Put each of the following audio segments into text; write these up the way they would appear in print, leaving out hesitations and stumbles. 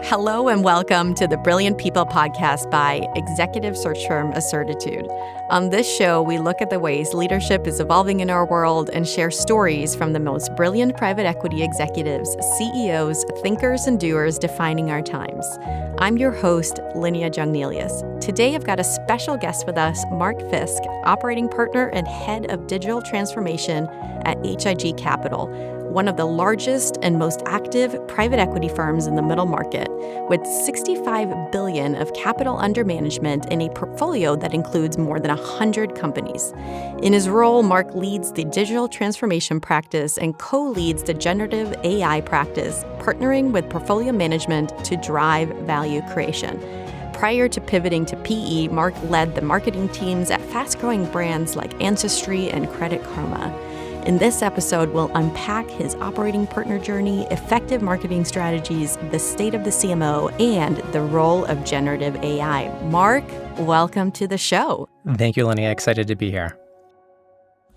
Hello and welcome to the Brilliant People podcast by executive search firm Assertitude. On this show, we look at the ways leadership is evolving in our world and share stories from the most brilliant private equity executives, CEOs, thinkers, and doers defining our times. I'm your host, Linnea Jungnelius. Today, I've got a special guest with us, Mark Fiske, operating partner and head of digital transformation at H.I.G Capital, one of the largest and most active private equity firms in the middle market, with $65 billion of capital under management in a portfolio that includes more than 100 companies. In his role, Mark leads the digital transformation practice and co-leads the Generative AI practice, partnering with portfolio management to drive value creation. Prior to pivoting to PE, Mark led the marketing teams at fast-growing brands like Ancestry and Credit Karma. In this episode, we'll unpack his operating partner journey, effective marketing strategies, the state of the CMO, and the role of generative AI. Mark, welcome to the show. Thank you, Linnea. Excited to be here.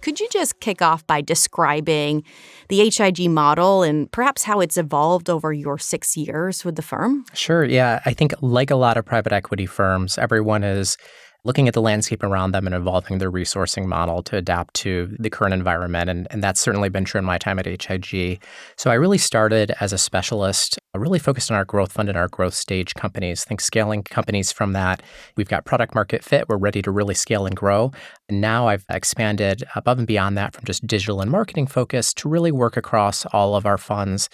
Could you just kick off by describing the H.I.G model and perhaps how it's evolved over your 6 years with the firm? Sure. Yeah. I think like a lot of private equity firms, everyone is looking at the landscape around them and evolving their resourcing model to adapt to the current environment. And that's certainly been true in my time at H.I.G. So I really started as a specialist, really focused on our growth fund and our growth stage companies. Think scaling companies from that. We've got product market fit. We're ready to really scale and grow. And now I've expanded above and beyond that from just digital and marketing focus to really work across all of our funds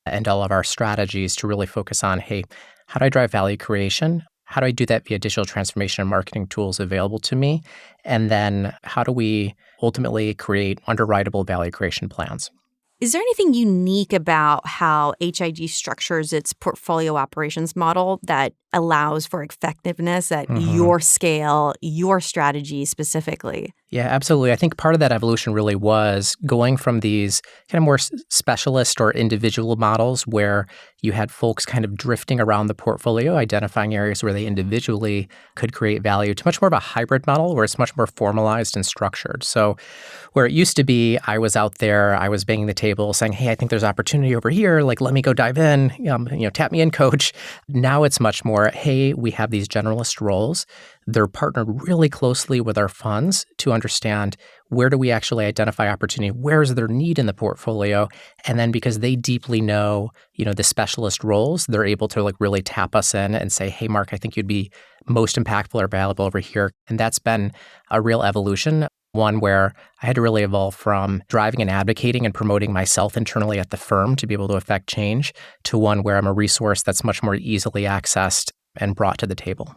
and all of our strategies to really focus on, hey, how do I drive value creation? How do I do that via digital transformation and marketing tools available to me? And then how do we ultimately create underwritable value creation plans? Is there anything unique about how H.I.G structures its portfolio operations model that allows for effectiveness at your scale, your strategy specifically? Yeah, absolutely. I think part of that evolution really was going from these kind of more specialist or individual models where you had folks kind of drifting around the portfolio, identifying areas where they individually could create value, to much more of a hybrid model where it's much more formalized and structured. So where it used to be, I was out there, I was banging the table saying, hey, I think there's opportunity over here. Like, let me go dive in, tap me in, coach. Now it's much more, hey, we have these generalist roles. They're partnered really closely with our funds to understand where do we actually identify opportunity, where is there need in the portfolio, and then because they deeply know, the specialist roles, they're able to really tap us in and say, hey, Mark, I think you'd be most impactful or valuable over here. And that's been a real evolution, one where I had to really evolve from driving and advocating and promoting myself internally at the firm to be able to affect change to one where I'm a resource that's much more easily accessed and brought to the table.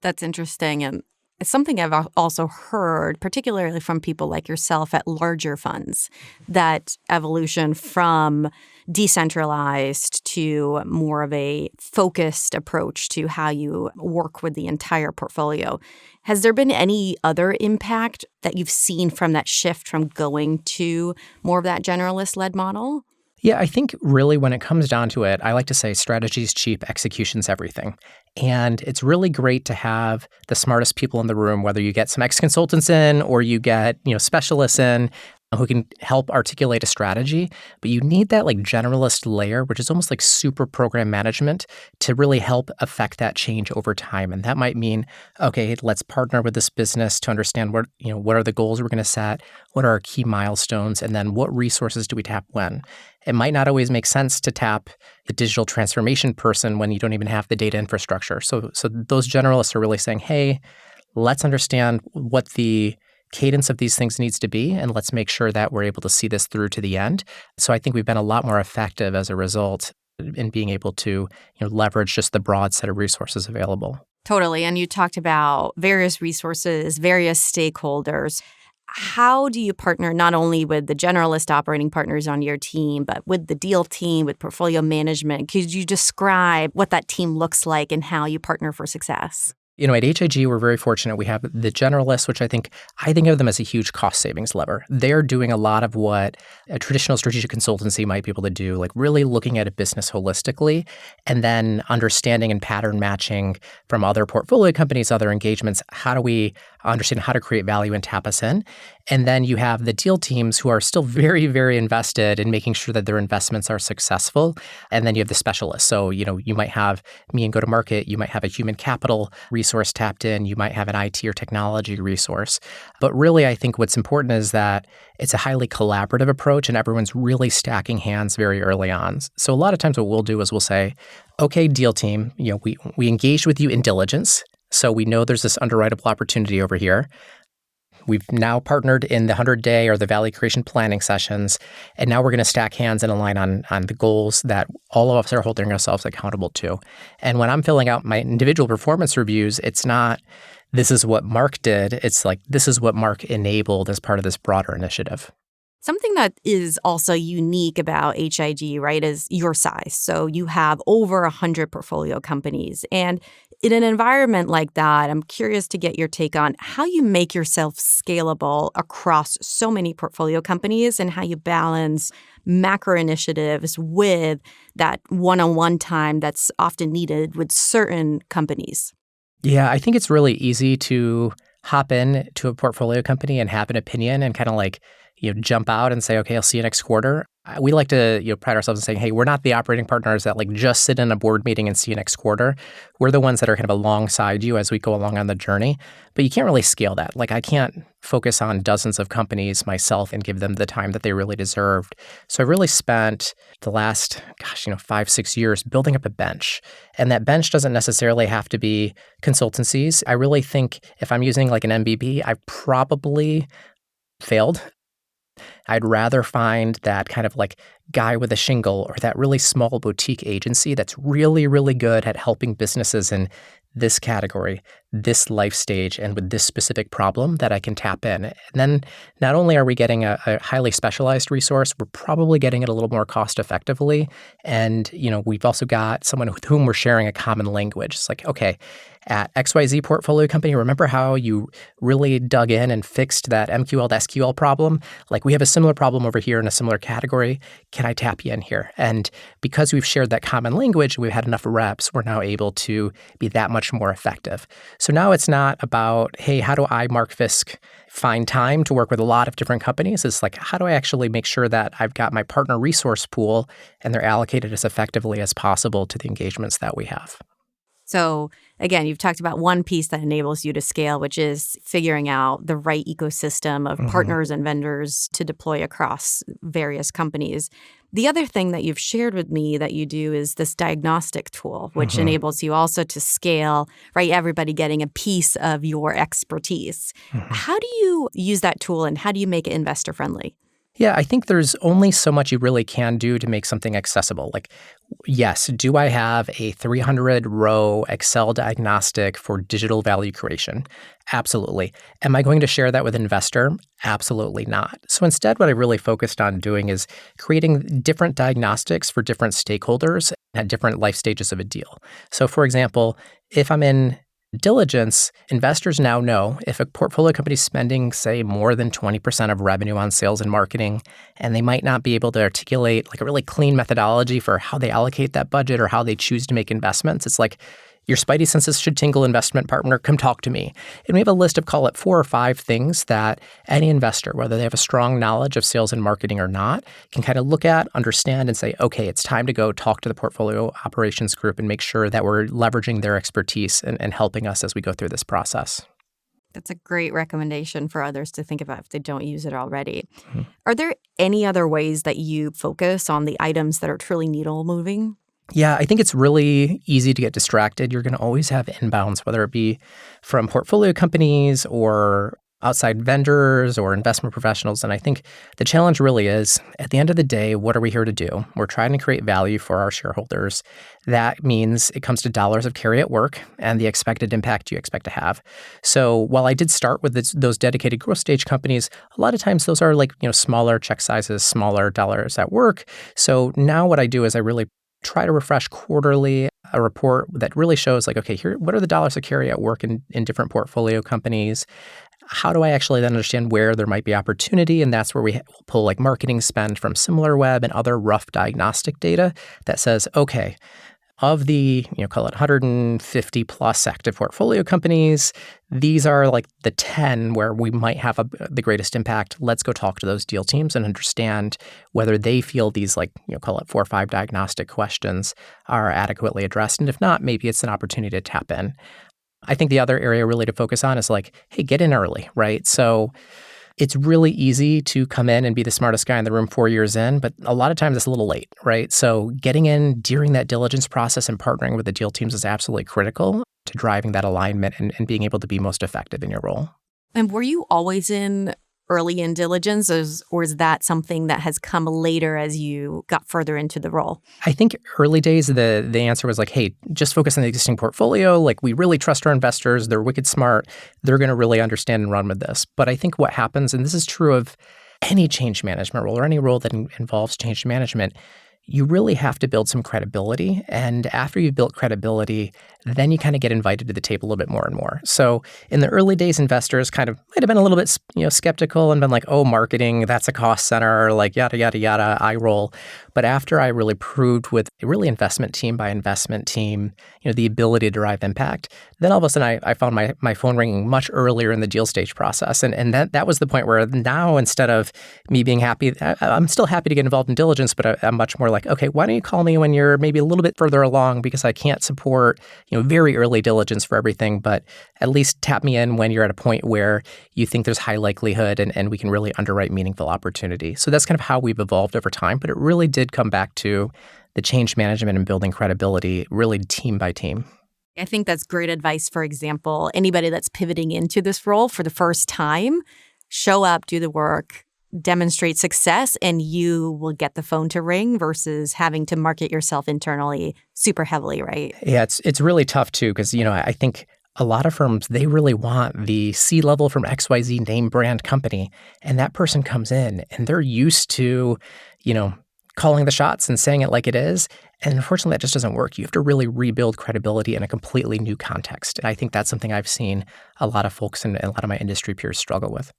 That's interesting. And it's something I've also heard, particularly from people like yourself at larger funds, that evolution from decentralized to more of a focused approach to how you work with the entire portfolio. Has there been any other impact that you've seen from that shift from going to more of that generalist-led model? Yeah, I think really when it comes down to it, I like to say strategy's cheap, execution's everything. And it's really great to have the smartest people in the room, whether you get some ex-consultants in or you get, specialists in who can help articulate a strategy. But you need that generalist layer, which is almost like super program management to really help affect that change over time. And that might mean, okay, let's partner with this business to understand what are the goals we're going to set, what are our key milestones, and then what resources do we tap when. It might not always make sense to tap the digital transformation person when you don't even have the data infrastructure. So those generalists are really saying, hey, let's understand what the cadence of these things needs to be, and let's make sure that we're able to see this through to the end. So I think we've been a lot more effective as a result in being able to leverage just the broad set of resources available. Totally. And you talked about various resources, various stakeholders. How do you partner not only with the generalist operating partners on your team, but with the deal team, with portfolio management? Could you describe what that team looks like and how you partner for success? At H.I.G, we're very fortunate. We have the generalists, which I think of them as a huge cost savings lever. They're doing a lot of what a traditional strategic consultancy might be able to do, like really looking at a business holistically and then understanding and pattern matching from other portfolio companies, other engagements. How do we understand how to create value and tap us in? And then you have the deal teams who are still very, very invested in making sure that their investments are successful. And then you have the specialists. So, you might have me in go-to-market, you might have a human capital resource tapped in, you might have an IT or technology resource. But really, I think what's important is that it's a highly collaborative approach and everyone's really stacking hands very early on. So a lot of times what we'll do is we'll say, okay, deal team, we engaged with you in diligence. So we know there's this underwritable opportunity over here. We've now partnered in the 100-day or the value creation planning sessions, and now we're going to stack hands and align on the goals that all of us are holding ourselves accountable to. And when I'm filling out my individual performance reviews, it's not, this is what Mark did. It's like, this is what Mark enabled as part of this broader initiative. Something that is also unique about H.I.G, right, is your size. So you have over 100 portfolio companies. And in an environment like that, I'm curious to get your take on how you make yourself scalable across so many portfolio companies and how you balance macro initiatives with that one-on-one time that's often needed with certain companies. Yeah, I think it's really easy to hop in to a portfolio company and have an opinion and kind of like, jump out and say, okay, I'll see you next quarter. We like to, pride ourselves in saying, hey, we're not the operating partners that like just sit in a board meeting and see you next quarter. We're the ones that are kind of alongside you as we go along on the journey. But you can't really scale that. Like I can't focus on dozens of companies myself and give them the time that they really deserved. So I really spent the last, 5-6 years building up a bench. And that bench doesn't necessarily have to be consultancies. I really think if I'm using like an MBB, I probably failed. I'd rather find that kind of like guy with a shingle or that really small boutique agency that's really, really good at helping businesses in this category, this life stage, and with this specific problem that I can tap in. And then not only are we getting a highly specialized resource, we're probably getting it a little more cost effectively. And, we've also got someone with whom we're sharing a common language. It's like, okay, at XYZ portfolio company, remember how you really dug in and fixed that MQL to SQL problem? Like we have a similar problem over here in a similar category. Can I tap you in here? And because we've shared that common language, we've had enough reps, we're now able to be that much more effective. So now it's not about, hey, how do I, Mark Fiske, find time to work with a lot of different companies? It's like, how do I actually make sure that I've got my partner resource pool and they're allocated as effectively as possible to the engagements that we have? So again, you've talked about one piece that enables you to scale, which is figuring out the right ecosystem of partners and vendors to deploy across various companies. The other thing that you've shared with me that you do is this diagnostic tool, which enables you also to scale, right? Everybody getting a piece of your expertise. How do you use that tool and how do you make it investor friendly? Yeah, I think there's only so much you really can do to make something accessible. Like, yes, do I have a 300-row Excel diagnostic for digital value creation? Absolutely. Am I going to share that with an investor? Absolutely not. So instead, what I really focused on doing is creating different diagnostics for different stakeholders at different life stages of a deal. So for example, if I'm in diligence, investors now know if a portfolio company is spending, say, more than 20% of revenue on sales and marketing, and they might not be able to articulate like a really clean methodology for how they allocate that budget or how they choose to make investments, it's like, your spidey senses should tingle, investment partner, come talk to me. And we have a list of, call it 4 or 5 things that any investor, whether they have a strong knowledge of sales and marketing or not, can kind of look at, understand, and say, okay, it's time to go talk to the portfolio operations group and make sure that we're leveraging their expertise and helping us as we go through this process. That's a great recommendation for others to think about if they don't use it already. Are there any other ways that you focus on the items that are truly needle moving? Yeah, I think it's really easy to get distracted. You're going to always have inbounds, whether it be from portfolio companies or outside vendors or investment professionals. And I think the challenge really is, at the end of the day, what are we here to do? We're trying to create value for our shareholders. That means it comes to dollars of carry at work and the expected impact you expect to have. So while I did start with those dedicated growth stage companies, a lot of times those are like, smaller check sizes, smaller dollars at work. So now what I do is I really try to refresh quarterly a report that really shows like, okay, here, what are the dollars of carry at work in different portfolio companies? How do I actually then understand where there might be opportunity? And that's where we pull like marketing spend from SimilarWeb and other rough diagnostic data that says, okay, of the, call it 150 plus active portfolio companies, these are like the 10 where we might have the greatest impact. Let's go talk to those deal teams and understand whether they feel these call it 4 or 5 diagnostic questions are adequately addressed. And if not, maybe it's an opportunity to tap in. I think the other area really to focus on is hey, get in early, right? So it's really easy to come in and be the smartest guy in the room 4 years in, but a lot of times it's a little late, right? So getting in during that diligence process and partnering with the deal teams is absolutely critical to driving that alignment and being able to be most effective in your role. And were you always in early in diligence, or is that something that has come later as you got further into the role? I think early days, the answer was hey, just focus on the existing portfolio. We really trust our investors. They're wicked smart. They're going to really understand and run with this. But I think what happens, and this is true of any change management role or any role that involves change management, you really have to build some credibility. And after you've built credibility, then you kind of get invited to the table a little bit more and more. So in the early days, investors kind of might have been a little bit skeptical and been oh, marketing, that's a cost center, yada, yada, yada, eye roll. But after I really proved with really investment team by investment team, the ability to derive impact, then all of a sudden I found my phone ringing much earlier in the deal stage process. And that was the point where now instead of me being happy, I'm still happy to get involved in diligence, but I'm much more okay, why don't you call me when you're maybe a little bit further along, because I can't support, very early diligence for everything, but at least tap me in when you're at a point where you think there's high likelihood and we can really underwrite meaningful opportunity. So that's kind of how we've evolved over time, but it really did come back to the change management and building credibility, really team by team. I think that's great advice. For example, anybody that's pivoting into this role for the first time, show up, do the work, demonstrate success, and you will get the phone to ring versus having to market yourself internally super heavily, right? Yeah, it's really tough too, because, I think a lot of firms, they really want the C-level from XYZ name brand company. And that person comes in and they're used to, calling the shots and saying it like it is. And unfortunately, that just doesn't work. You have to really rebuild credibility in a completely new context. And I think that's something I've seen a lot of folks and a lot of my industry peers struggle with.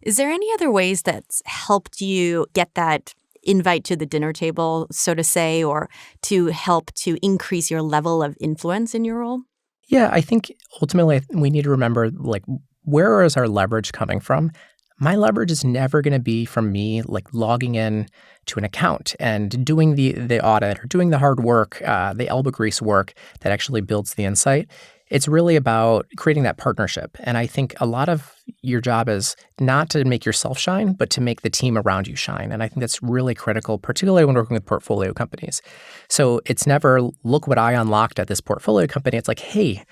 Is there any other ways that's helped you get that invite to the dinner table, so to say, or to help to increase your level of influence in your role? Yeah, I think ultimately we need to remember, where is our leverage coming from? My leverage is never going to be from me, logging in to an account and doing the audit or doing the hard work, the elbow grease work that actually builds the insight. It's really about creating that partnership. And I think a lot of your job is not to make yourself shine, but to make the team around you shine. And I think that's really critical, particularly when working with portfolio companies. So it's never, look what I unlocked at this portfolio company. It's hey,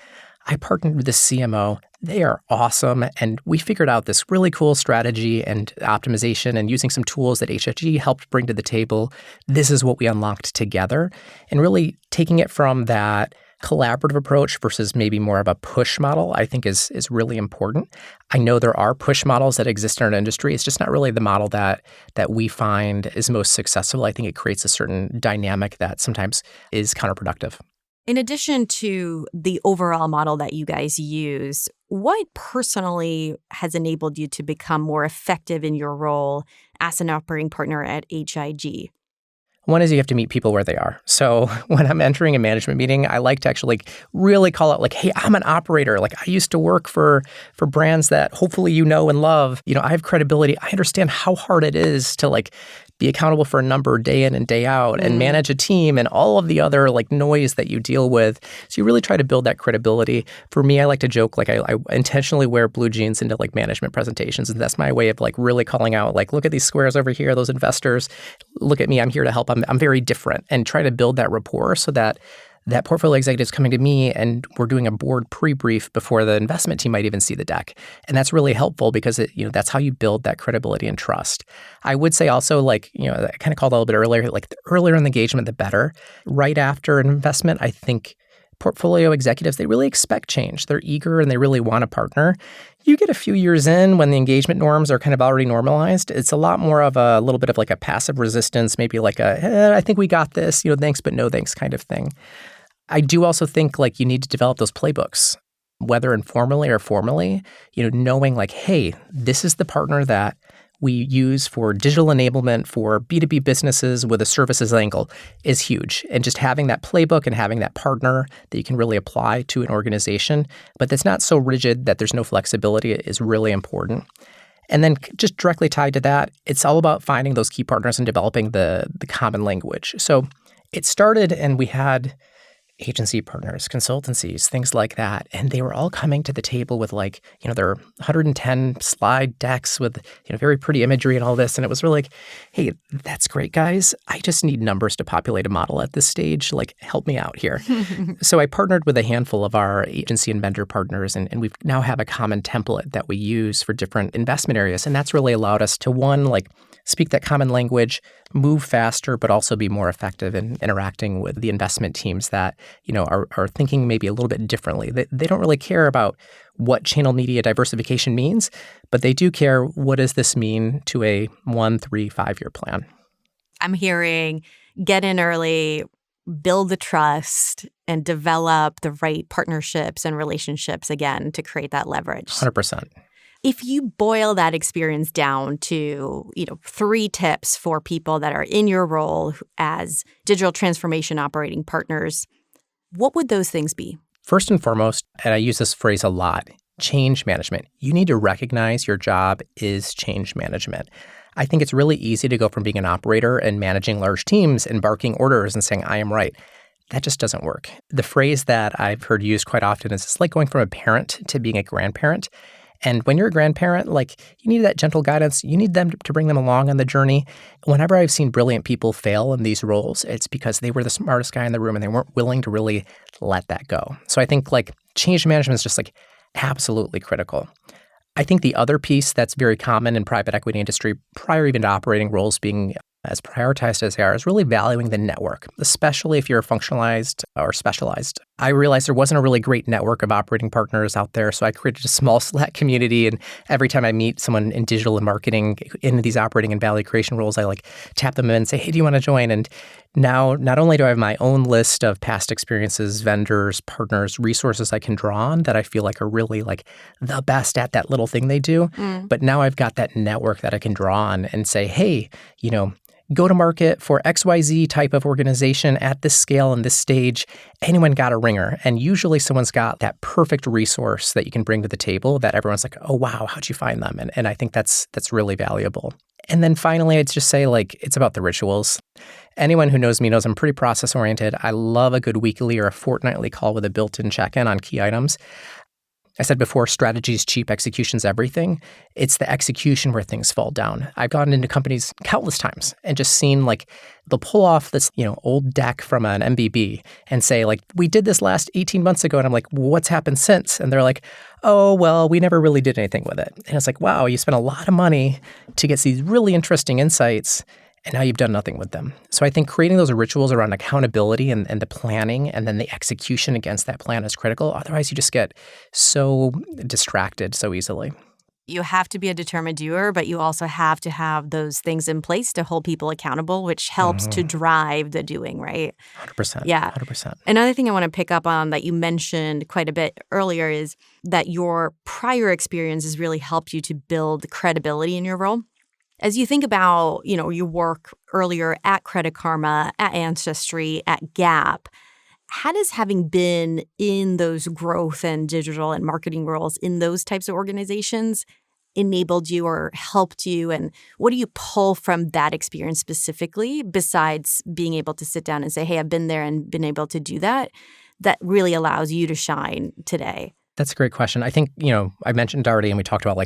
I partnered with this CMO. They are awesome. And we figured out this really cool strategy and optimization and using some tools that H.I.G helped bring to the table. This is what we unlocked together. And really taking it from that collaborative approach versus maybe more of a push model, I think is really important. I know there are push models that exist in our industry. It's just not really the model that we find is most successful. I think it creates a certain dynamic that sometimes is counterproductive. In addition to the overall model that you guys use, what personally has enabled you to become more effective in your role as an operating partner at H.I.G? One is you have to meet people where they are. So when I'm entering a management meeting, I like to actually really call out hey, I'm an operator. I used to work for brands that hopefully you know and love. I have credibility. I understand how hard it is to be accountable for a number day in and day out and manage a team and all of the other noise that you deal with. So you really try to build that credibility. For me, I like to joke I intentionally wear blue jeans into management presentations. And that's my way of really calling out look at these squares over here, those investors. Look at me, I'm here to help. I'm very different, and try to build that rapport so that portfolio executive is coming to me and we're doing a board pre-brief before the investment team might even see the deck. And that's really helpful because that's how you build that credibility and trust. I would say also I kind of called out a little bit earlier, the earlier in the engagement, the better. Right after an investment, I think portfolio executives, they really expect change. They're eager and they really want to partner. You get a few years in when the engagement norms are kind of already normalized, it's a lot more of a little bit of a passive resistance, maybe I think we got this, thanks, but no thanks kind of thing. I do also think you need to develop those playbooks, whether informally or formally, knowing hey, this is the partner that we use for digital enablement for B2B businesses with a services angle is huge. And just having that playbook and having that partner that you can really apply to an organization, but that's not so rigid that there's no flexibility is really important. And then just directly tied to that, it's all about finding those key partners and developing the common language. So it started and we had agency partners, consultancies, things like that. And they were all coming to the table with their 110 slide decks with, very pretty imagery and all this. And it was really like, hey, that's great, guys. I just need numbers to populate a model at this stage. Like, help me out here. So I partnered with a handful of our agency and vendor partners, and we now have a common template that we use for different investment areas. And that's really allowed us to, one, speak that common language, move faster, but also be more effective in interacting with the investment teams that, are thinking maybe a little bit differently. They don't really care about what channel media diversification means, but they do care, what does this mean to a 1, 3, 5-year plan? I'm hearing get in early, build the trust, and develop the right partnerships and relationships again to create that leverage. 100%. If you boil that experience down to, 3 tips for people that are in your role as digital transformation operating partners, what would those things be? First and foremost, and I use this phrase a lot, change management. You need to recognize your job is change management. I think it's really easy to go from being an operator and managing large teams and barking orders and saying, I am right. That just doesn't work. The phrase that I've heard used quite often is it's like going from a parent to being a grandparent. And when you're a grandparent, you need that gentle guidance. You need them to bring them along on the journey. Whenever I've seen brilliant people fail in these roles, it's because they were the smartest guy in the room and they weren't willing to really let that go. So I think change management is just absolutely critical. I think the other piece that's very common in private equity industry, prior even to operating roles being as prioritized as they are, is really valuing the network, especially if you're functionalized or specialized. I realized there wasn't a really great network of operating partners out there, so I created a small Slack community, and every time I meet someone in digital and marketing in these operating and value creation roles, I tap them in and say, hey, do you want to join? And now, not only do I have my own list of past experiences, vendors, partners, resources I can draw on that I feel are really the best at that little thing they do, but now I've got that network that I can draw on and say, hey, go to market for XYZ type of organization at this scale and this stage. Anyone got a ringer? And usually someone's got that perfect resource that you can bring to the table that everyone's like, oh, wow, how'd you find them? And I think that's really valuable. And then finally, I'd just say it's about the rituals. Anyone who knows me knows I'm pretty process oriented. I love a good weekly or a fortnightly call with a built-in check-in on key items. I said before, strategy's cheap, execution's everything. It's the execution where things fall down. I've gone into companies countless times and just seen they'll pull off this, old deck from an MBB and say we did this last 18 months ago. And I'm like, what's happened since? And they're like, oh, well, we never really did anything with it. And it's like, wow, you spent a lot of money to get these really interesting insights, and now you've done nothing with them. So I think creating those rituals around accountability and the planning and then the execution against that plan is critical. Otherwise, you just get so distracted so easily. You have to be a determined doer, but you also have to have those things in place to hold people accountable, which helps to drive the doing, right? 100%. Yeah. 100%. Another thing I want to pick up on that you mentioned quite a bit earlier is that your prior experience has really helped you to build credibility in your role. As you think about, your work earlier at Credit Karma, at Ancestry, at Gap, how does having been in those growth and digital and marketing roles in those types of organizations enabled you or helped you? And what do you pull from that experience specifically, besides being able to sit down and say, hey, I've been there and been able to do that really allows you to shine today? That's a great question. I think, I mentioned already and we talked about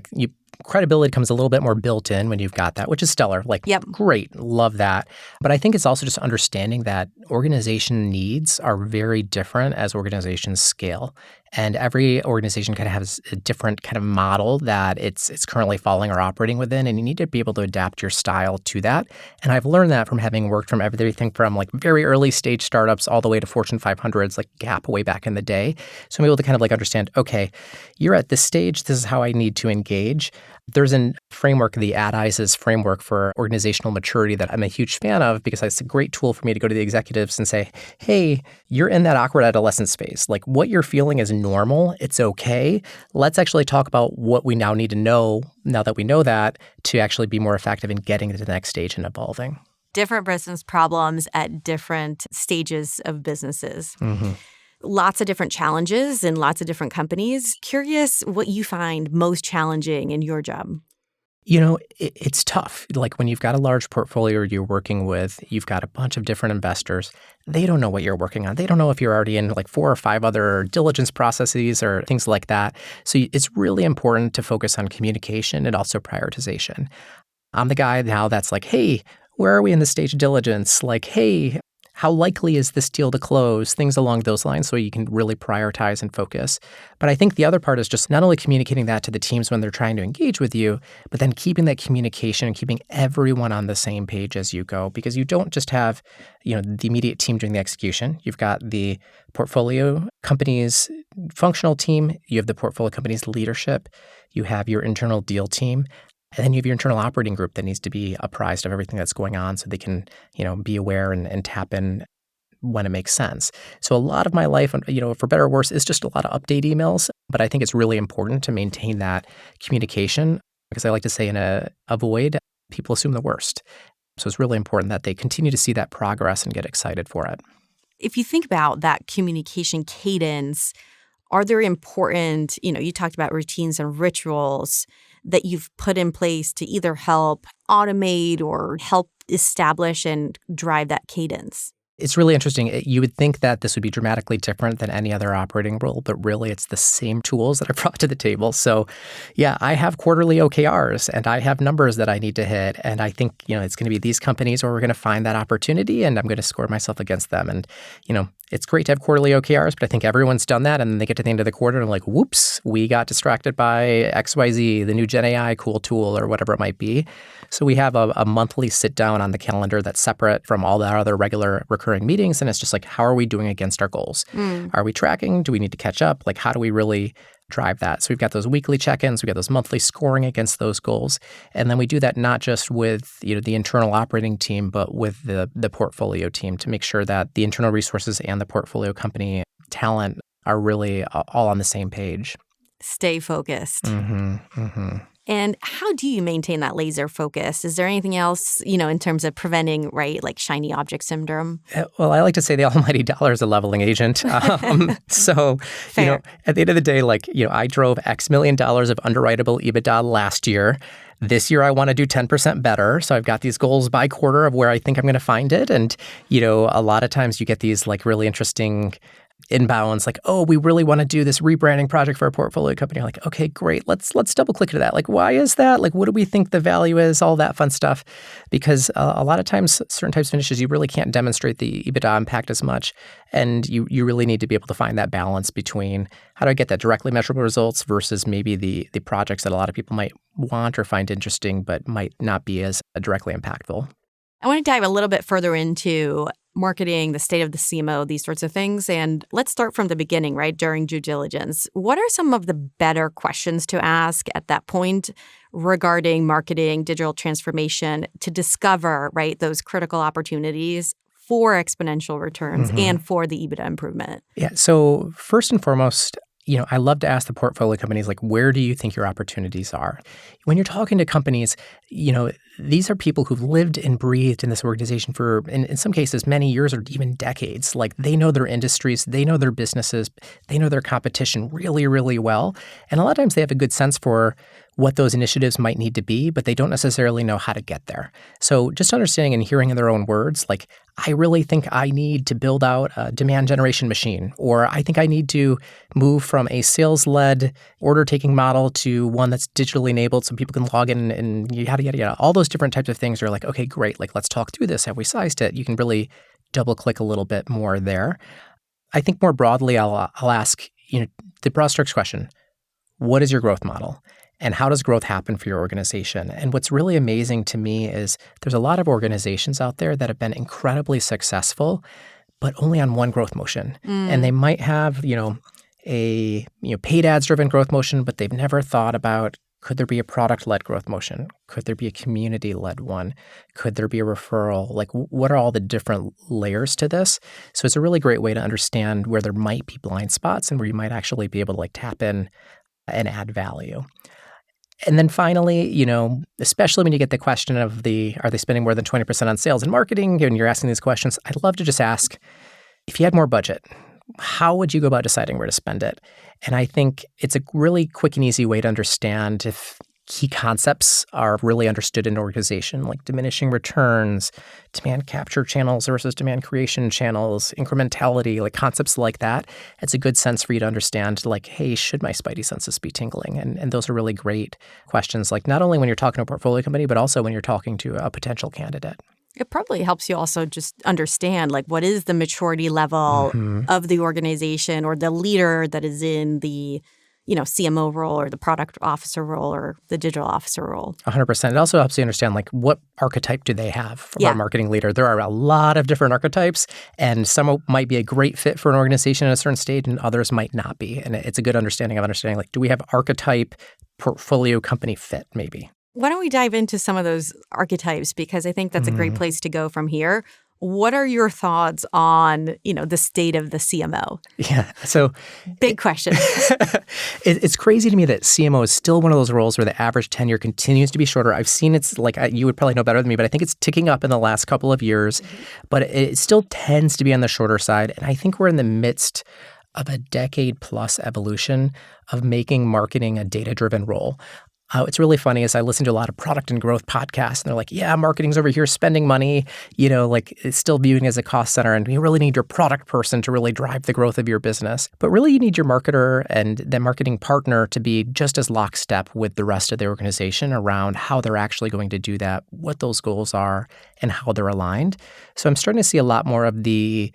credibility comes a little bit more built in when you've got that, which is stellar. Yep. Great. Love that. But I think it's also just understanding that organization needs are very different as organizations scale. And every organization kind of has a different kind of model that it's currently following or operating within. And you need to be able to adapt your style to that. And I've learned that from having worked from everything from very early stage startups all the way to Fortune 500s like Gap way back in the day. So I'm able to kind of understand, okay, you're at this stage. This is how I need to engage. There's a framework, the ADISES framework for organizational maturity that I'm a huge fan of because it's a great tool for me to go to the executives and say, hey, you're in that awkward adolescence phase. Like what you're feeling is normal. It's okay. Let's actually talk about what we now need to know, now that we know that, to actually be more effective in getting to the next stage and evolving. Different business problems at different stages of businesses. Mm-hmm. Lots of different challenges in lots of different companies. Curious what you find most challenging in your job. It's tough. Like when you've got a large portfolio you're working with, you've got a bunch of different investors. They don't know what you're working on. They don't know if you're already in like 4 or 5 other diligence processes or things like that. So it's really important to focus on communication and also prioritization. I'm the guy now that's like, hey, where are we in the stage of diligence? Like, hey, how likely is this deal to close? Things along those lines so you can really prioritize and focus. But I think the other part is just not only communicating that to the teams when they're trying to engage with you, but then keeping that communication and keeping everyone on the same page as you go. Because you don't just have, the immediate team doing the execution. You've got the portfolio company's functional team. You have the portfolio company's leadership. You have your internal deal team. And then you have your internal operating group that needs to be apprised of everything that's going on so they can, be aware and tap in when it makes sense. So a lot of my life, for better or worse, is just a lot of update emails. But I think it's really important to maintain that communication because I like to say avoid, people assume the worst. So it's really important that they continue to see that progress and get excited for it. If you think about that communication cadence, are there important, you talked about routines and rituals that you've put in place to either help automate or help establish and drive that cadence? It's really interesting. You would think that this would be dramatically different than any other operating role, but really it's the same tools that I brought to the table. So yeah, I have quarterly OKRs and I have numbers that I need to hit. And I think, it's going to be these companies where we're going to find that opportunity and I'm going to score myself against them. And, it's great to have quarterly OKRs, but I think everyone's done that. And then they get to the end of the quarter and like, whoops, we got distracted by XYZ, the new Gen AI cool tool or whatever it might be. So we have a monthly sit down on the calendar that's separate from all the other regular recurring meetings. And it's just like, how are we doing against our goals? Are we tracking? Do we need to catch up? Like, how do we really drive that? So we've got those weekly check-ins, we've got those monthly scoring against those goals. And then we do that not just with, the internal operating team, but with the portfolio team to make sure that the internal resources and the portfolio company talent are really all on the same page. Stay focused. Mm-hmm, mm-hmm. And how do you maintain that laser focus? Is there anything else, in terms of preventing, right, like shiny object syndrome? Well, I like to say the almighty dollar is a leveling agent. So, Fair. At the end of the day, I drove X million dollars of underwritable EBITDA last year. This year, I want to do 10% better. So I've got these goals by quarter of where I think I'm going to find it. And, a lot of times you get these really interesting inbounds like, oh, we really want to do this rebranding project for our portfolio company. You're like, okay, great. Let's double click into that. Like, why is that? Like, what do we think the value is? All that fun stuff. Because a lot of times, certain types of finishes, you really can't demonstrate the EBITDA impact as much. And you really need to be able to find that balance between how do I get that directly measurable results versus maybe the projects that a lot of people might want or find interesting, but might not be as directly impactful. I want to dive a little bit further into marketing, the state of the CMO, these sorts of things. And let's start from the beginning, right, during due diligence. What are some of the better questions to ask at that point regarding marketing, digital transformation to discover, right, those critical opportunities for exponential returns and for the EBITDA improvement? Yeah. So first and foremost, I love to ask the portfolio companies, like, where do you think your opportunities are? When you're talking to companies, these are people who've lived and breathed in this organization for, in some cases, many years or even decades. Like, they know their industries, they know their businesses, they know their competition really, really well. And a lot of times they have a good sense for what those initiatives might need to be, but they don't necessarily know how to get there. So just understanding and hearing in their own words, like, I really think I need to build out a demand generation machine, or I think I need to move from a sales-led order-taking model to one that's digitally enabled so people can log in and yada, yada, yada. All those different types of things are like, okay, great. Like, let's talk through this. Have we sized it? You can really double-click a little bit more there. I think more broadly, I'll ask, the broad strokes question, what is your growth model? And how does growth happen for your organization? And what's really amazing to me is there's a lot of organizations out there that have been incredibly successful, but only on one growth motion. And they might have, a paid ads driven growth motion, but they've never thought about Could there be a product-led growth motion? Could there be a community-led one? Could there be a referral? Like, what are all the different layers to this? So it's a really great way to understand where there might be blind spots and where you might actually be able to like tap in and add value. And then finally, especially when you get the question of are they spending more than 20% on sales and marketing? And you're asking these questions, I'd love to just ask, if you had more budget, how would you go about deciding where to spend it? And I think it's a really quick and easy way to understand if key concepts are really understood in an organization, like diminishing returns, demand capture channels versus demand creation channels, incrementality, like concepts like that. It's a good sense for you to understand, like, hey, should my spidey senses be tingling? And those are really great questions, like not only when you're talking to a portfolio company, but also when you're talking to a potential candidate. It probably helps you also just understand, like, what is the maturity level of the organization or the leader that is in the, CMO role or the product officer role or the digital officer role. 100%. It also helps you understand, like, what archetype do they have from our marketing leader? There are a lot of different archetypes, and some might be a great fit for an organization at a certain stage, and others might not be. And it's a good understanding, like, do we have archetype portfolio company fit, maybe? Why don't we dive into some of those archetypes? Because I think that's a great place to go from here. What are your thoughts on, the state of the CMO? Yeah. So big question. It's crazy to me that CMO is still one of those roles where the average tenure continues to be shorter. I've seen it's like, you would probably know better than me, but I think it's ticking up in the last couple of years, but it still tends to be on the shorter side. And I think we're in the midst of a decade-plus evolution of making marketing a data-driven role. It's really funny as I listen to a lot of product and growth podcasts, and they're like, yeah, marketing's over here spending money, like it's still viewing as a cost center, and you really need your product person to really drive the growth of your business. But really, you need your marketer and the marketing partner to be just as lockstep with the rest of the organization around how they're actually going to do that, what those goals are, and how they're aligned. So I'm starting to see a lot more of the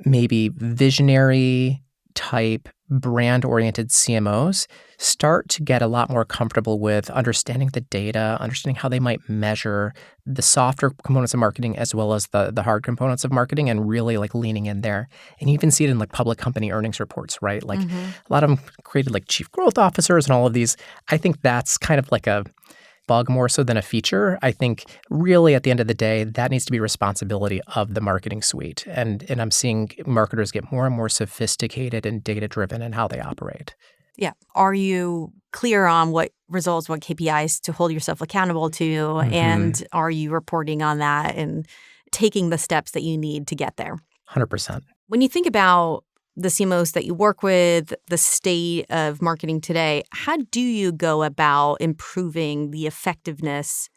maybe visionary type brand-oriented CMOs start to get a lot more comfortable with understanding the data, understanding how they might measure the softer components of marketing as well as the hard components of marketing, and really like leaning in there. And you even see it in like public company earnings reports, right? Like a lot of them created like chief growth officers and all of these. I think that's kind of like a bug more so than a feature. I think really at the end of the day, that needs to be responsibility of the marketing suite. And I'm seeing marketers get more and more sophisticated and data-driven in how they operate. Yeah. Are you clear on what results, what KPIs to hold yourself accountable to? And are you reporting on that and taking the steps that you need to get there? 100%. When you think about the CMOs that you work with, the state of marketing today, how do you go about improving the effectiveness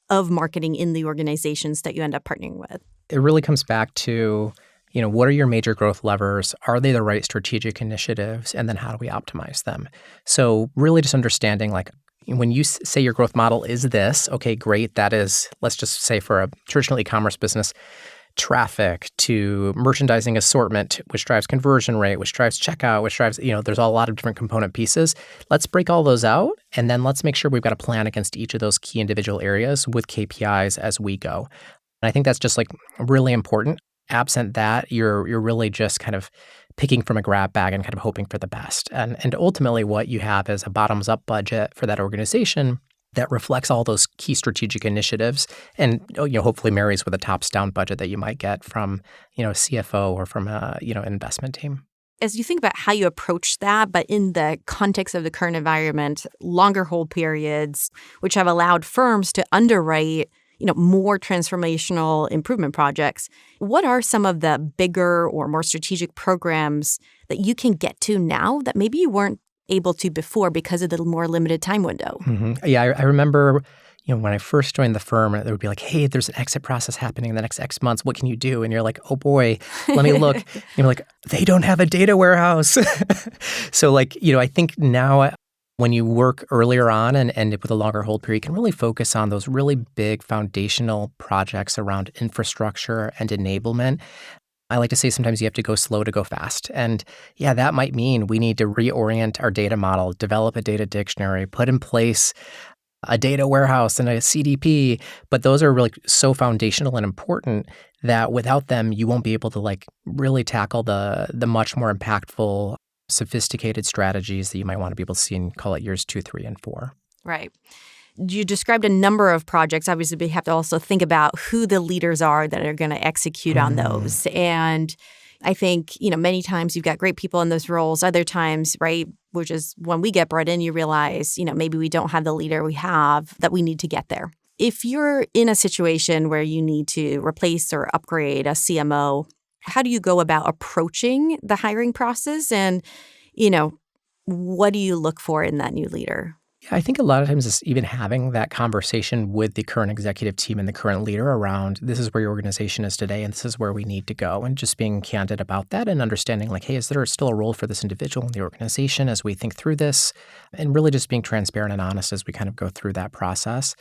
of marketing in the organizations that you end up partnering with? It really comes back to, what are your major growth levers? Are they the right strategic initiatives? And then how do we optimize them? So really just understanding, like, when you say your growth model is this, okay, great. That is, let's just say for a traditional e-commerce business, traffic to merchandising assortment, which drives conversion rate, which drives checkout, which drives, there's a lot of different component pieces. Let's break all those out, and then let's make sure we've got a plan against each of those key individual areas with KPIs as we go. And I think that's just like really important. Absent that, you're really just kind of picking from a grab bag and kind of hoping for the best. And ultimately what you have is a bottoms-up budget for that organization that reflects all those key strategic initiatives and hopefully marries with a tops-down budget that you might get from a CFO or from an investment team. As you think about how you approach that, but in the context of the current environment, longer hold periods, which have allowed firms to underwrite more transformational improvement projects, what are some of the bigger or more strategic programs that you can get to now that maybe you weren't able to before because of the more limited time window? Yeah, I remember, when I first joined the firm, there would be like, hey, there's an exit process happening in the next X months. What can you do? And you're like, oh boy, let me look. You're like, they don't have a data warehouse. So like, I think now when you work earlier on and with a longer hold period, you can really focus on those really big foundational projects around infrastructure and enablement. I like to say sometimes you have to go slow to go fast. And yeah, that might mean we need to reorient our data model, develop a data dictionary, put in place a data warehouse and a CDP. But those are really so foundational and important that without them, you won't be able to like really tackle the much more impactful, sophisticated strategies that you might want to be able to see in, call it years 2, 3, and 4. Right. You described a number of projects. Obviously, we have to also think about who the leaders are that are going to execute on those. And I think, many times you've got great people in those roles. Other times, right, which is when we get brought in, you realize, maybe we don't have the leader we have that we need to get there. If you're in a situation where you need to replace or upgrade a CMO, how do you go about approaching the hiring process? And, what do you look for in that new leader? Yeah, I think a lot of times it's even having that conversation with the current executive team and the current leader around this is where your organization is today and this is where we need to go, and just being candid about that and understanding like, hey, is there still a role for this individual in the organization as we think through this, and really just being transparent and honest as we kind of go through that process.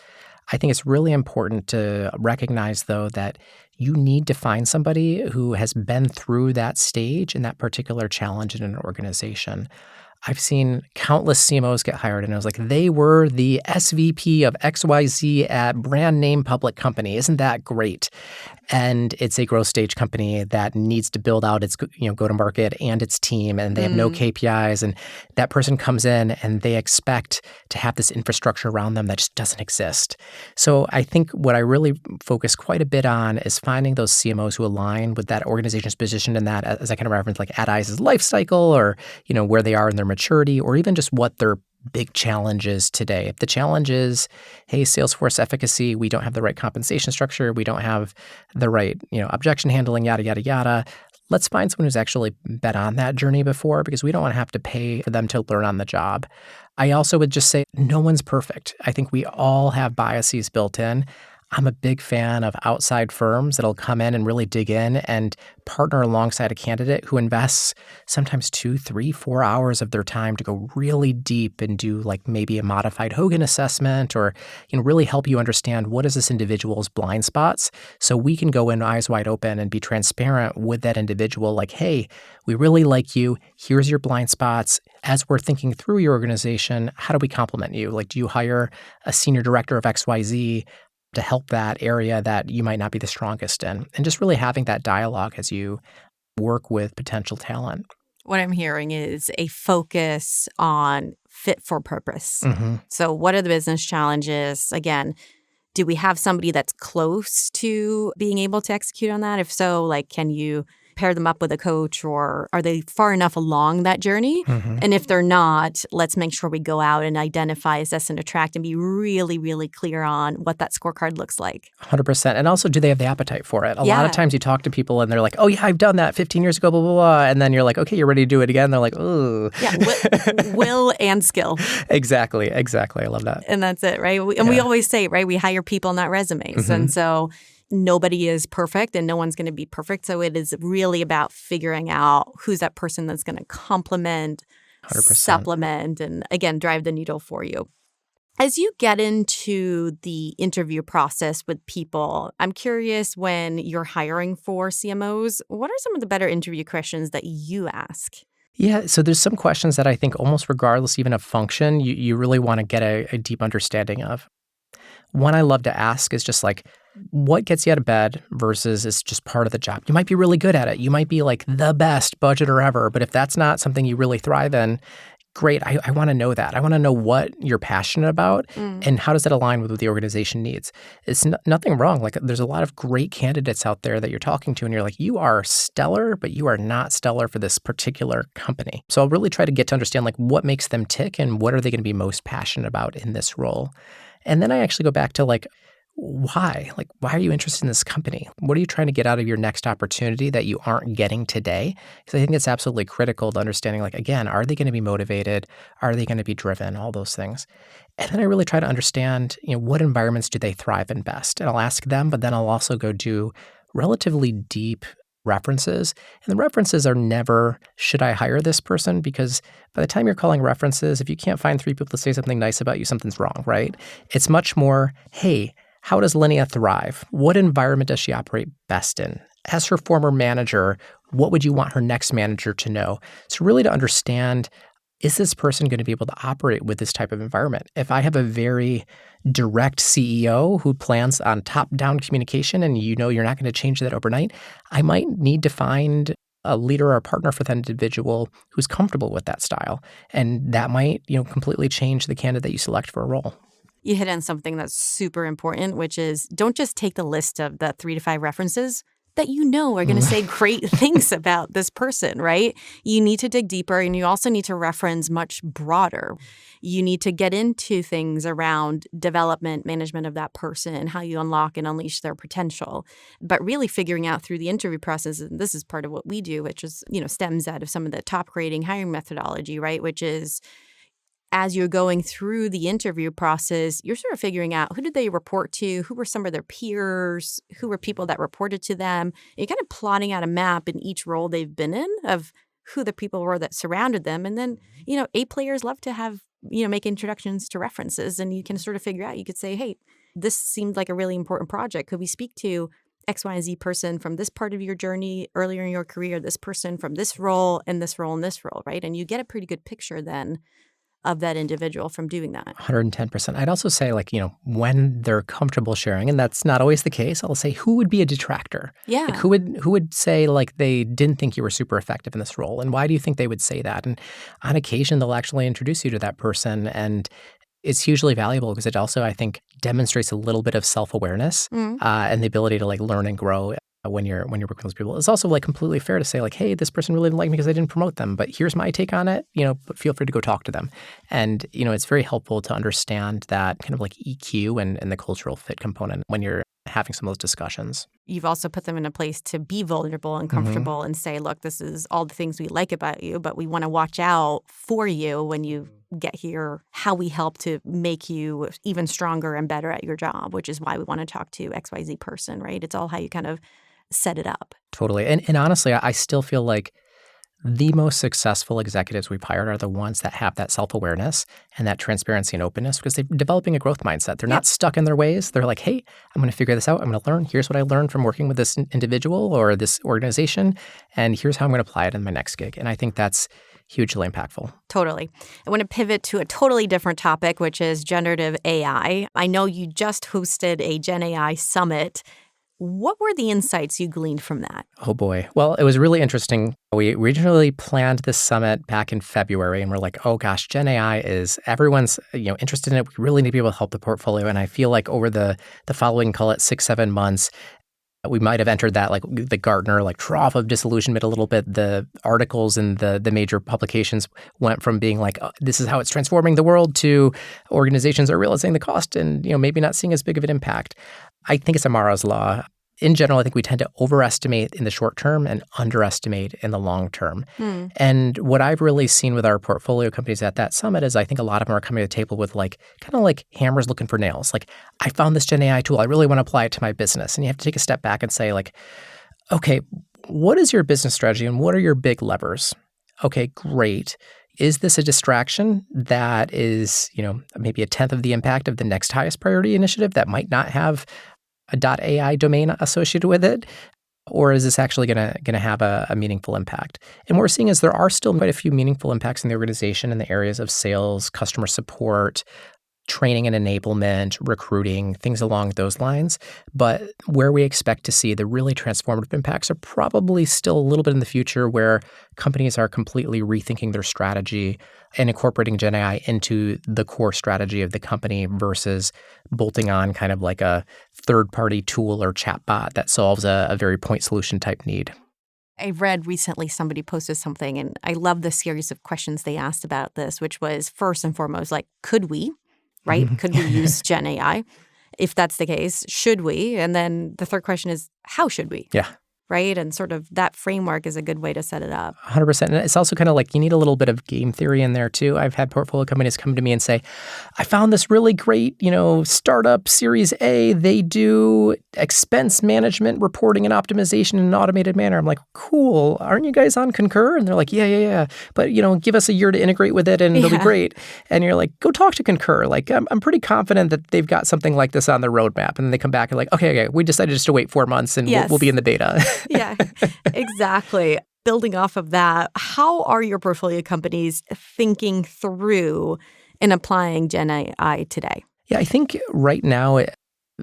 I think it's really important to recognize, though, that you need to find somebody who has been through that stage and that particular challenge in an organization. I've seen countless CMOs get hired, and I was like, they were the SVP of XYZ at brand name public company. Isn't that great? And it's a growth stage company that needs to build out its go-to-market and its team, and they have no KPIs. And that person comes in and they expect to have this infrastructure around them that just doesn't exist. So I think what I really focus quite a bit on is finding those CMOs who align with that organization's position in that, as I kind of referenced, like at ICE's life cycle, or where they are in their maturity, or even just what their big challenge is today. If the challenge is, hey, Salesforce efficacy, we don't have the right compensation structure, we don't have the right, objection handling, yada, yada, yada. Let's find someone who's actually been on that journey before, because we don't want to have to pay for them to learn on the job. I also would just say no one's perfect. I think we all have biases built in. I'm a big fan of outside firms that'll come in and really dig in and partner alongside a candidate who invests sometimes 2, 3, 4 hours of their time to go really deep and do like maybe a modified Hogan assessment, or really help you understand what is this individual's blind spots, so we can go in eyes wide open and be transparent with that individual. Like, hey, we really like you. Here's your blind spots. As we're thinking through your organization, how do we complement you? Like, do you hire a senior director of XYZ to help that area that you might not be the strongest in? And just really having that dialogue as you work with potential talent. What I'm hearing is a focus on fit for purpose. So what are the business challenges? Again, do we have somebody that's close to being able to execute on that? If so, like, can you pair them up with a coach, or are they far enough along that journey? And if they're not, let's make sure we go out and identify, assess, and attract, and be really, really clear on what that scorecard looks like. 100%. And also, do they have the appetite for it? A lot of times you talk to people and they're like, oh yeah, I've done that 15 years ago, blah, blah, blah. And then you're like, okay, you're ready to do it again. They're like, oh. Yeah, will and skill. Exactly. I love that. And that's it, right? We always say, right, we hire people, not resumes. And so nobody is perfect and no one's going to be perfect. So it is really about figuring out who's that person that's going to complement, 100%. supplement, and again, drive the needle for you. As you get into the interview process with people, I'm curious, when you're hiring for CMOs, what are some of the better interview questions that you ask? Yeah, so there's some questions that I think almost regardless even of function, you really want to get a deep understanding of. One I love to ask is just like, what gets you out of bed versus it's just part of the job? You might be really good at it. You might be like the best budgeter ever, but if that's not something you really thrive in, great. I want to know that. I want to know what you're passionate about and how does that align with what the organization needs. It's nothing wrong. Like, there's a lot of great candidates out there that you're talking to and you're like, you are stellar, but you are not stellar for this particular company. So I'll really try to get to understand like what makes them tick and what are they going to be most passionate about in this role. And then I actually go back to like, why? Like, why are you interested in this company? What are you trying to get out of your next opportunity that you aren't getting today? Because I think it's absolutely critical to understanding, like, again, are they going to be motivated? Are they going to be driven? All those things. And then I really try to understand, what environments do they thrive in best? And I'll ask them, but then I'll also go do relatively deep references. And the references are never, should I hire this person? Because by the time you're calling references, if you can't find 3 people to say something nice about you, something's wrong, right? It's much more, hey, how does Linnea thrive? What environment does she operate best in? As her former manager, what would you want her next manager to know? So really to understand, is this person going to be able to operate with this type of environment? If I have a very direct CEO who plans on top-down communication and you're not going to change that overnight, I might need to find a leader or a partner for that individual who's comfortable with that style. And that might, completely change the candidate you select for a role. You hit on something that's super important, which is don't just take the list of the 3 to 5 references that are going to say great things about this person, right? You need to dig deeper, and you also need to reference much broader. You need to get into things around development, management of that person, how you unlock and unleash their potential. But really figuring out through the interview process, and this is part of what we do, which is, stems out of some of the top grading hiring methodology, right? Which is, as you're going through the interview process, you're sort of figuring out who did they report to, who were some of their peers, who were people that reported to them. And you're kind of plotting out a map in each role they've been in of who the people were that surrounded them. And then, A players love to have, make introductions to references, and you can sort of figure out, you could say, hey, this seemed like a really important project. Could we speak to X, Y, and Z person from this part of your journey earlier in your career, this person from this role and this role and this role, right? And you get a pretty good picture then of that individual from doing that. 110%. I'd also say, when they're comfortable sharing, and that's not always the case, I'll say, who would be a detractor? Yeah. Who would say, they didn't think you were super effective in this role? And why do you think they would say that? And on occasion, they'll actually introduce you to that person. And it's hugely valuable because it also, I think, demonstrates a little bit of self-awareness and the ability to, learn and grow when you're working with those people. It's also completely fair to say hey, this person really didn't like me because I didn't promote them, but here's my take on it, but feel free to go talk to them. And, it's very helpful to understand that kind of EQ and the cultural fit component when you're having some of those discussions. You've also put them in a place to be vulnerable and comfortable and say, look, this is all the things we like about you, but we want to watch out for you when you get here, how we help to make you even stronger and better at your job, which is why we want to talk to XYZ person, right? It's all how you kind of set it up. Totally. And honestly, I still feel like the most successful executives we've hired are the ones that have that self-awareness and that transparency and openness because they're developing a growth mindset. They're not stuck in their ways. They're like, hey, I'm going to figure this out. I'm going to learn. Here's what I learned from working with this individual or this organization. And here's how I'm going to apply it in my next gig. And I think that's hugely impactful. Totally. I want to pivot to a totally different topic, which is generative AI. I know you just hosted a Gen AI summit. What were the insights you gleaned from that? Oh, boy. Well, it was really interesting. We originally planned this summit back in February, and we're like, oh, gosh, Gen AI is everyone's interested in it. We really need to be able to help the portfolio. And I feel like over the following, call it 6-7 months, we might have entered that the Gartner trough of disillusionment a little bit. The articles in the major publications went from being this is how it's transforming the world to organizations are realizing the cost and maybe not seeing as big of an impact. I think it's Amara's law. In general, I think we tend to overestimate in the short term and underestimate in the long term. And what I've really seen with our portfolio companies at that summit is I think a lot of them are coming to the table with kind of hammers looking for nails. I found this Gen AI tool. I really want to apply it to my business. And you have to take a step back and say okay, what is your business strategy and what are your big levers? Okay, great. Is this a distraction that is, maybe a tenth of the impact of the next highest priority initiative that might not have a .ai domain associated with it? Or is this actually going to have a meaningful impact? And what we're seeing is there are still quite a few meaningful impacts in the organization in the areas of sales, customer support, training and enablement, recruiting, things along those lines. But where we expect to see the really transformative impacts are probably still a little bit in the future where companies are completely rethinking their strategy and incorporating Gen AI into the core strategy of the company versus bolting on kind of a third-party tool or chatbot that solves a very point solution type need. I read recently somebody posted something, and I love the series of questions they asked about this, which was first and foremost, could we? Right? Could we use Gen AI? If that's the case, should we? And then the third question is, how should we? Yeah. Right? And sort of that framework is a good way to set it up. 100%. And it's also kind of you need a little bit of game theory in there too. I've had portfolio companies come to me and say, I found this really great, startup Series A. They do expense management, reporting, and optimization in an automated manner. I'm like, cool. Aren't you guys on Concur? And they're like, yeah. But, give us a year to integrate with it and it'll be great. And you're like, go talk to Concur. I'm pretty confident that they've got something like this on their roadmap. And then they come back and okay, we decided just to wait 4 months and we'll be in the beta. Yeah, exactly. Building off of that, how are your portfolio companies thinking through and applying Gen AI today? Yeah, I think right now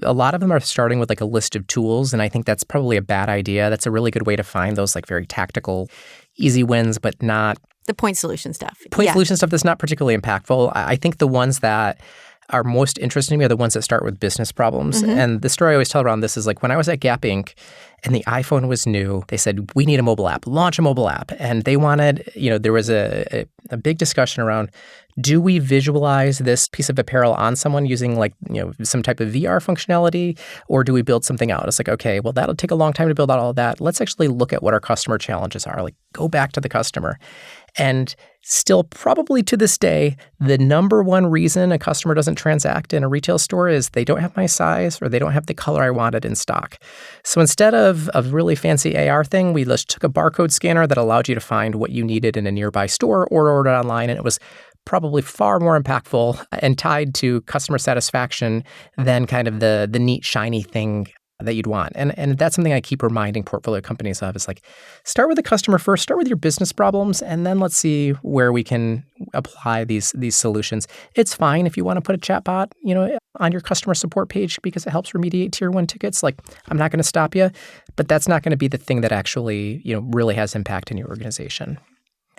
A lot of them are starting with like a list of tools, and I think that's probably a bad idea. That's a really good way to find those like very tactical, easy wins, but not the point solution stuff. Solution stuff that's not particularly impactful. I think the ones that are most interesting to me are the ones that start with business problems. And the story I always tell around this is like when I was at Gap Inc. and the iPhone was new, they said, we need a mobile app, launch a mobile app. And they wanted, there was a big discussion around, do we visualize this piece of apparel on someone using like, some type of VR functionality, or do we build something out? It's like, okay, well, that'll take a long time to build out all of that. Let's actually look at what our customer challenges are. Like go back to the customer. And still probably to this day, the number one reason a customer doesn't transact in a retail store is they don't have my size or they don't have the color I wanted in stock. So instead of a really fancy AR thing, we just took a barcode scanner that allowed you to find what you needed in a nearby store or order it online. And it was probably far more impactful and tied to customer satisfaction than kind of the neat, shiny thing that you'd want. And that's something I keep reminding portfolio companies of is like, start with the customer first, start with your business problems, and then let's see where we can apply these solutions. It's fine if you want to put a chatbot, on your customer support page because it helps remediate tier 1 tickets. Like, I'm not going to stop you, but that's not going to be the thing that actually, really has impact in your organization.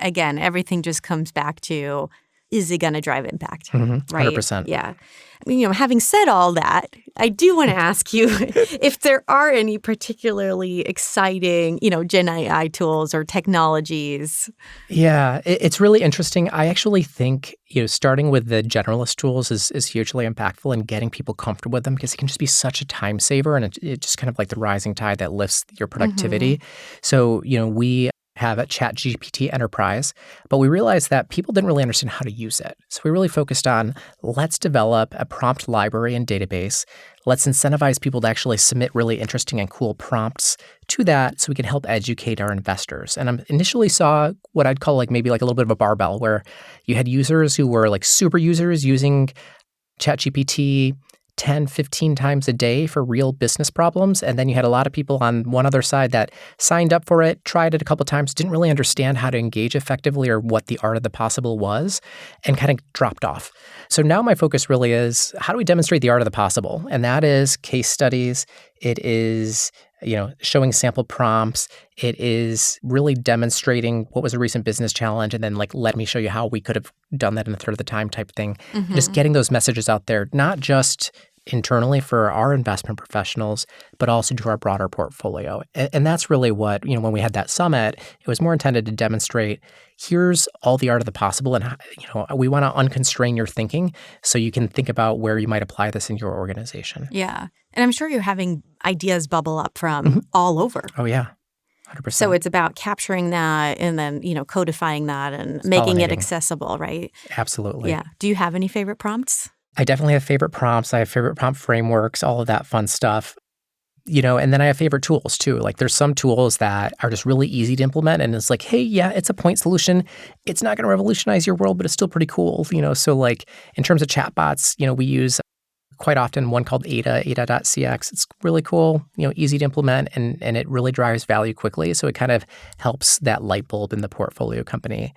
Again, everything just comes back to, is it going to drive impact? Right? 100%. Yeah. I mean, having said all that, I do want to ask you if there are any particularly exciting, Gen AI tools or technologies. Yeah, it's really interesting. I actually think, starting with the generalist tools is hugely impactful in getting people comfortable with them because it can just be such a time saver and it's just kind of like the rising tide that lifts your productivity. So, we have a ChatGPT Enterprise, but we realized that people didn't really understand how to use it. So we really focused on, let's develop a prompt library and database. Let's incentivize people to actually submit really interesting and cool prompts to that so we can help educate our investors. And I initially saw what I'd call like maybe like a little bit of a barbell where you had users who were like super users using ChatGPT 10, 15 times a day for real business problems. And then you had a lot of people on one other side that signed up for it, tried it a couple of times, didn't really understand how to engage effectively or what the art of the possible was, and kind of dropped off. So now my focus really is, how do we demonstrate the art of the possible? And that is case studies. It is showing sample prompts. It is really demonstrating what was a recent business challenge and then like, let me show you how we could have done that in a third of the time type thing. Just getting those messages out there, not just internally for our investment professionals, but also to our broader portfolio. And that's really what, when we had that summit, it was more intended to demonstrate, here's all the art of the possible. And, we want to unconstrain your thinking so you can think about where you might apply this in your organization. Yeah. And I'm sure you're having ideas bubble up from all over. Oh, yeah. 100%. So it's about capturing that and then, codifying that and making it accessible, right? Absolutely. Yeah. Do you have any favorite prompts? I definitely have favorite prompts. I have favorite prompt frameworks, all of that fun stuff. And then I have favorite tools too. Like there's some tools that are just really easy to implement and it's like, hey, yeah, it's a point solution. It's not going to revolutionize your world, but it's still pretty cool. So like in terms of chatbots, we use quite often one called Ada.cx. It's really cool, easy to implement and it really drives value quickly. So it kind of helps that light bulb in the portfolio company.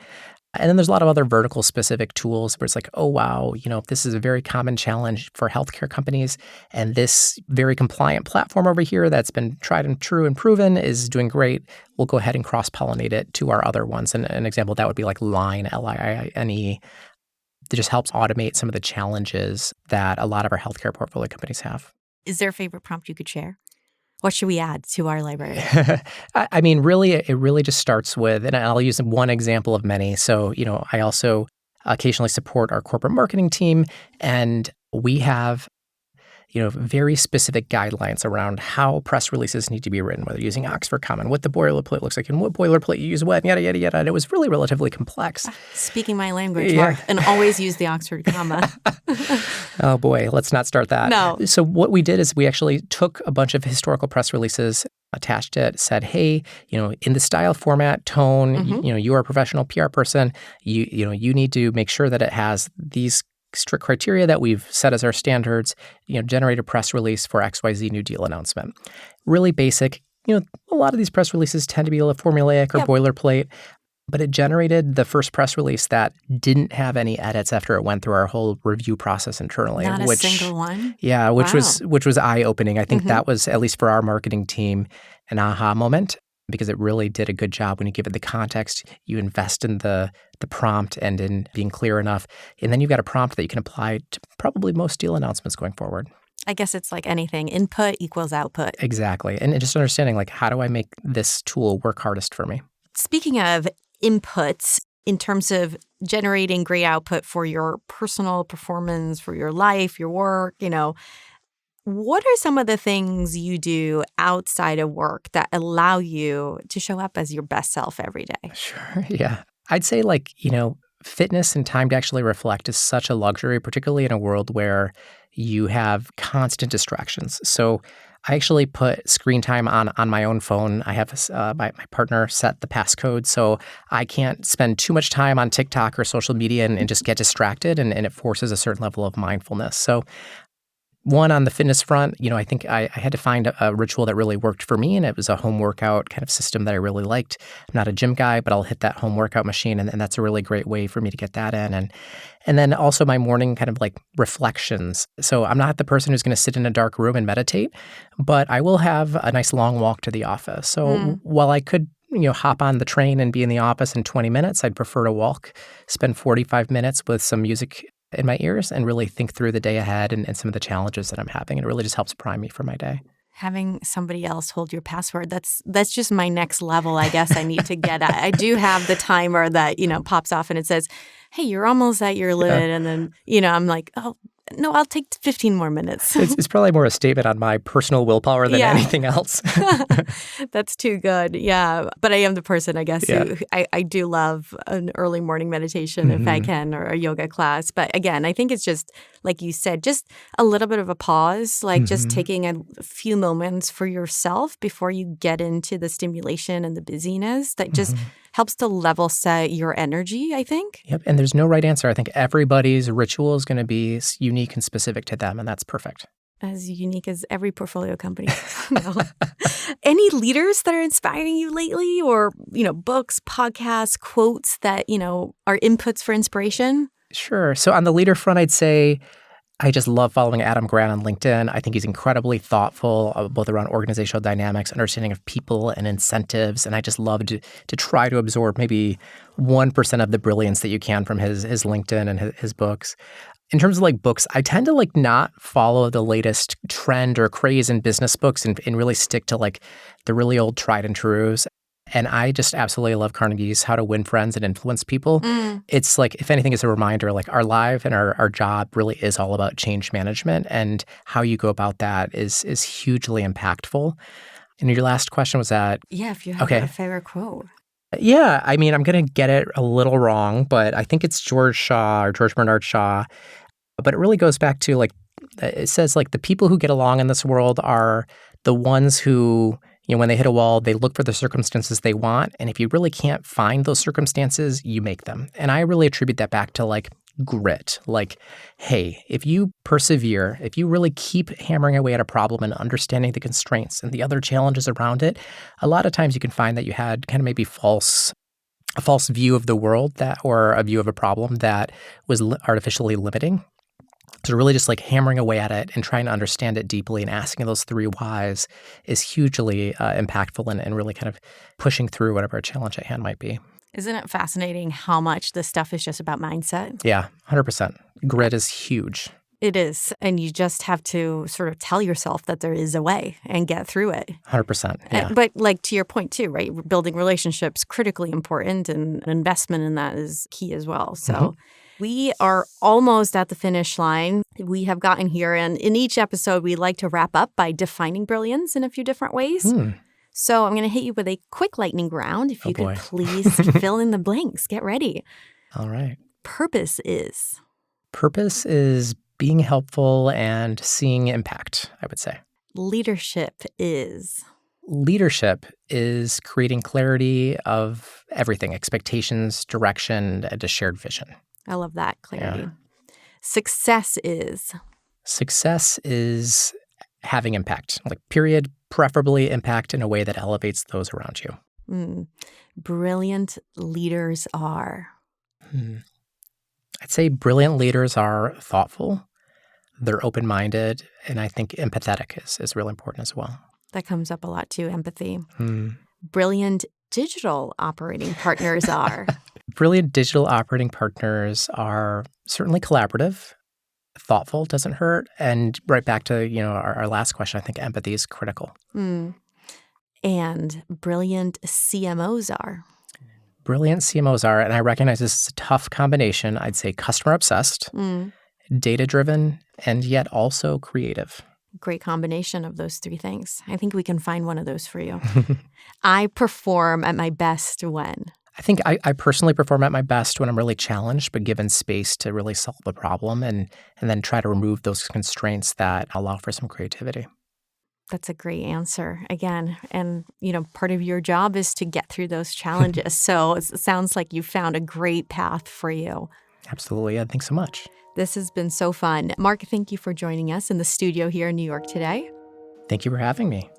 And then there's a lot of other vertical specific tools where it's like, oh, wow, this is a very common challenge for healthcare companies. And this very compliant platform over here that's been tried and true and proven is doing great. We'll go ahead and cross-pollinate it to our other ones. And an example of that would be like Line, Liine. That just helps automate some of the challenges that a lot of our healthcare portfolio companies have. Is there a favorite prompt you could share? What should we add to our library? I mean, really, it really just starts with, and I'll use one example of many. So, I also occasionally support our corporate marketing team, and we have very specific guidelines around how press releases need to be written, whether using Oxford Common, what the boilerplate looks like, and what boilerplate you use when, yada, yada, yada. And it was really relatively complex. Speaking my language, Mark, and always use the Oxford comma. Oh, boy, let's not start that. No. So what we did is we actually took a bunch of historical press releases, attached it, said, hey, in the style, format, tone, you are a professional PR person, you need to make sure that it has these strict criteria that we've set as our standards, generate a press release for XYZ new deal announcement. Really basic. A lot of these press releases tend to be a little formulaic or boilerplate, but it generated the first press release that didn't have any edits after it went through our whole review process internally. Not a single one? Yeah, which Wow. was eye-opening. I think Mhm. that was, at least for our marketing team, an aha moment because it really did a good job when you give it the context, you invest in the prompt and in being clear enough, and then you've got a prompt that you can apply to probably most deal announcements going forward. I guess it's like anything. Input equals output. Exactly. And just understanding, like, how do I make this tool work hardest for me? Speaking of inputs, in terms of generating great output for your personal performance, for your life, your work, what are some of the things you do outside of work that allow you to show up as your best self every day? Sure. Yeah. I'd say, like, fitness and time to actually reflect is such a luxury, particularly in a world where you have constant distractions. So I actually put screen time on my own phone. I have my partner set the passcode so I can't spend too much time on TikTok or social media and just get distracted, and it forces a certain level of mindfulness. So one, on the fitness front, I think I had to find a ritual that really worked for me, and it was a home workout kind of system that I really liked. I'm not a gym guy, but I'll hit that home workout machine, and that's a really great way for me to get that in. And then also my morning kind of like reflections. So I'm not the person who's going to sit in a dark room and meditate, but I will have a nice long walk to the office. So while I could hop on the train and be in the office in 20 minutes, I'd prefer to walk, spend 45 minutes with some music in my ears and really think through the day ahead and some of the challenges that I'm having. And it really just helps prime me for my day. Having somebody else hold your password, that's just my next level, I guess I need to get at. I do have the timer that, pops off and it says, hey, you're almost at your limit. And then, I'm like, oh, no, I'll take 15 more minutes. It's probably more a statement on my personal willpower than anything else. That's too good. Yeah. But I am the person, I guess, who I do love an early morning meditation if I can, or a yoga class. But again, I think it's just, like you said, just a little bit of a pause, like just taking a few moments for yourself before you get into the stimulation and the busyness that just helps to level set your energy, I think. Yep. And there's no right answer. I think everybody's ritual is going to be unique and specific to them, and that's perfect. As unique as every portfolio company. No. Any leaders that are inspiring you lately, or, books, podcasts, quotes that, are inputs for inspiration? Sure. So on the leader front, I'd say I just love following Adam Grant on LinkedIn. I think he's incredibly thoughtful, both around organizational dynamics, understanding of people and incentives. And I just love to try to absorb maybe 1% of the brilliance that you can from his LinkedIn and his books. In terms of like books, I tend to like not follow the latest trend or craze in business books and really stick to like the really old tried and trues. And I just absolutely love Carnegie's How to Win Friends and Influence People. It's like, if anything, it's a reminder, like our life and our job really is all about change management, and how you go about that is hugely impactful. And your last question was that, Yeah, if you have a favorite quote. yeah, I mean, I'm going to get it a little wrong, but I think it's George Bernard Shaw. But it really goes back to like, it says like the people who get along in this world are the ones who, when they hit a wall, they look for the circumstances they want. And if you really can't find those circumstances, you make them. And I really attribute that back to like grit. Like, hey, if you persevere, if you really keep hammering away at a problem and understanding the constraints and the other challenges around it, a lot of times you can find that you had kind of maybe a false view of the world, or a view of a problem that was artificially limiting. So really just like hammering away at it and trying to understand it deeply and asking those 3 whys is hugely impactful and really kind of pushing through whatever challenge at hand might be. Isn't it fascinating how much this stuff is just about mindset? Yeah, 100%. Grit is huge. It is. And you just have to sort of tell yourself that there is a way and get through it. 100%. Yeah. But like to your point too, right? Building relationships, critically important, and investment in that is key as well. So we are almost at the finish line. We have gotten here. And in each episode, we like to wrap up by defining brilliance in a few different ways. So I'm going to hit you with a quick lightning round. If you could please fill in the blanks. Get ready. All right. Purpose is being helpful and seeing impact, I would say. Leadership is creating clarity of everything, expectations, direction, and a shared vision. I love that, clarity. Yeah. Success is having impact, like period, preferably impact in a way that elevates those around you. Brilliant leaders are. I'd say brilliant leaders are thoughtful, they're open-minded, and I think empathetic is really important as well. That comes up a lot too, empathy. Hmm. Brilliant digital operating partners are. Brilliant digital operating partners are certainly collaborative, thoughtful doesn't hurt, and right back to our last question, I think empathy is critical. And brilliant CMOs are. Brilliant CMOs are, and I recognize this is a tough combination, I'd say customer obsessed, data-driven, and yet also creative. Great combination of those three things. I think we can find one of those for you. I perform at my best when? I think I personally perform at my best when I'm really challenged, but given space to really solve a problem and then try to remove those constraints that allow for some creativity. That's a great answer again. And, part of your job is to get through those challenges. So it sounds like you found a great path for you. Absolutely. Yeah, thanks so much. This has been so fun. Mark, thank you for joining us in the studio here in New York today. Thank you for having me.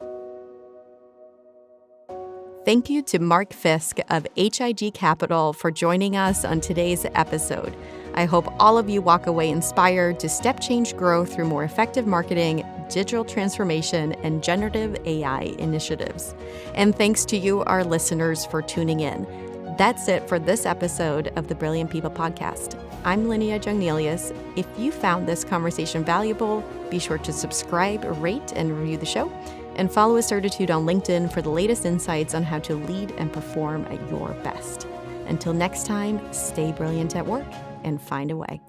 Thank you to Mark Fiske of H.I.G Capital for joining us on today's episode. I hope all of you walk away inspired to step change growth through more effective marketing, digital transformation, and generative AI initiatives. And thanks to you, our listeners, for tuning in. That's it for this episode of the Brilliant People Podcast. I'm Linnea Jungnelius. If you found this conversation valuable, be sure to subscribe, rate, and review the show. And follow Assertitude on LinkedIn for the latest insights on how to lead and perform at your best. Until next time, stay brilliant at work and find a way.